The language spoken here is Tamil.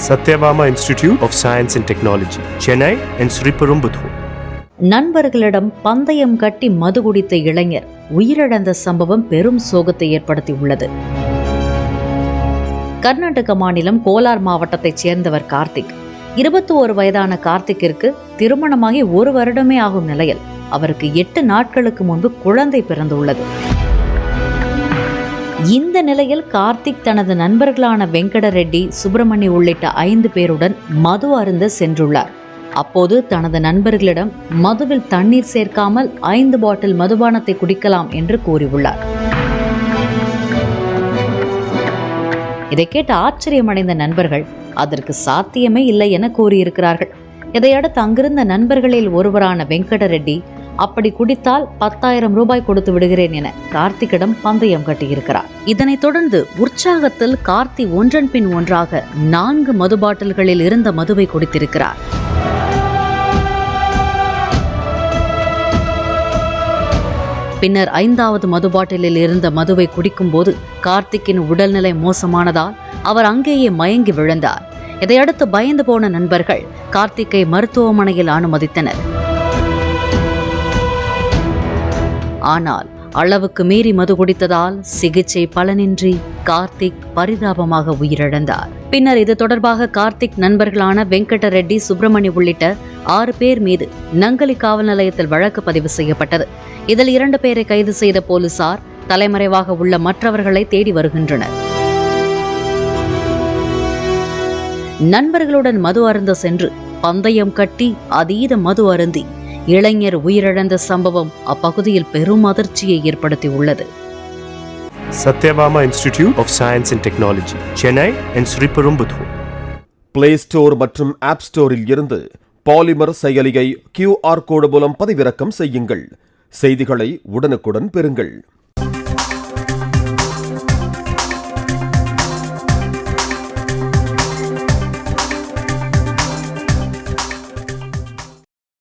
Satyabama Institute of Science and Technology, Chennai and Sriperumbudur. நண்பர்களிடம் பந்தயம் கட்டி மது குடித்த இளைஞர் உயிரிழந்த சம்பவம் பெரும் சோகத்தை ஏற்படுத்தியுள்ளது. கர்நாடக மாநிலம் கோலார் மாவட்டத்தைச் சேர்ந்தவர் கார்த்திக். 21 வயதான கார்த்திக்கிற்கு திருமணமாகி 1 வருடமே ஆகும் நிலையில் அவருக்கு 8 நாட்களுக்கு முன்பு குழந்தை பிறந்துள்ளது. இந்த நிலையில் கார்த்திக் தனது நண்பர்களான வெங்கட ரெட்டி, சுப்பிரமணி உள்ளிட்ட 5 பேருடன் மது அருந்த சென்றுள்ளார். அப்போது தனது நண்பர்களிடம் மதுவில் தண்ணீர் சேர்க்காமல் 5 பாட்டில் மதுபானத்தை குடிக்கலாம் என்று கூறியுள்ளார். இதை கேட்டு ஆச்சரியமடைந்த நண்பர்கள் அதற்கு சாத்தியமே இல்லை என கூறியிருக்கிறார்கள். இதையடுத்து அங்கிருந்த நண்பர்களில் ஒருவரான வெங்கட ரெட்டி, அப்படி குடித்தால் 10,000 ரூபாய் கொடுத்து விடுகிறேன் என கார்த்திக்கிடம் பந்தயம் கட்டியிருக்கிறார். இதனைத் தொடர்ந்து உற்சாகத்தில் கார்த்தி ஒன்றன் பின் ஒன்றாக 4 மது பாட்டில்களில் இருந்த மதுவை குடித்திருக்கிறார். பின்னர் 5வது மது பாட்டிலில் இருந்த மதுவை குடிக்கும் போது கார்த்திக்கின் உடல்நிலை மோசமானதால் அவர் அங்கேயே மயங்கி விழுந்தார். இதையடுத்து பயந்து போன நண்பர்கள் கார்த்திக்கை மருத்துவமனையில் அனுமதித்தனர். ஆனால் அளவுக்கு மீறி மது குடித்ததால் சிகிச்சை பலனின்றி கார்த்திக் பரிதாபமாக உயிரிழந்தார். பின்னர் இது தொடர்பாக கார்த்திக் நண்பர்களான வெங்கட ரெட்டி, சுப்பிரமணி உள்ளிட்ட 6 பேர் மீது நங்கலி காவல் நிலையத்தில் வழக்கு பதிவு செய்யப்பட்டது. இதில் 2 பேரை கைது செய்த போலீசார் தலைமறைவாக உள்ள மற்றவர்களை தேடி வருகின்றனர். நண்பர்களுடன் மது அருந்த சென்று பந்தயம் கட்டி அதீத மது அருந்தி இளைஞர் உயிரிழந்த சம்பவம் அப்பகுதியில் பெரும் அதிர்ச்சியை ஏற்படுத்தியுள்ளது. Satyabama Institute of Science and Technology, Chennai and Sriperumbudur. Play store மற்றும் ஆப் ஸ்டோரில் இருந்து பாலிமர் செயலியை QR கோடு மூலம் பதிவிறக்கம் செய்யுங்கள். செய்திகளை உடனுக்குடன் பெறுங்கள்.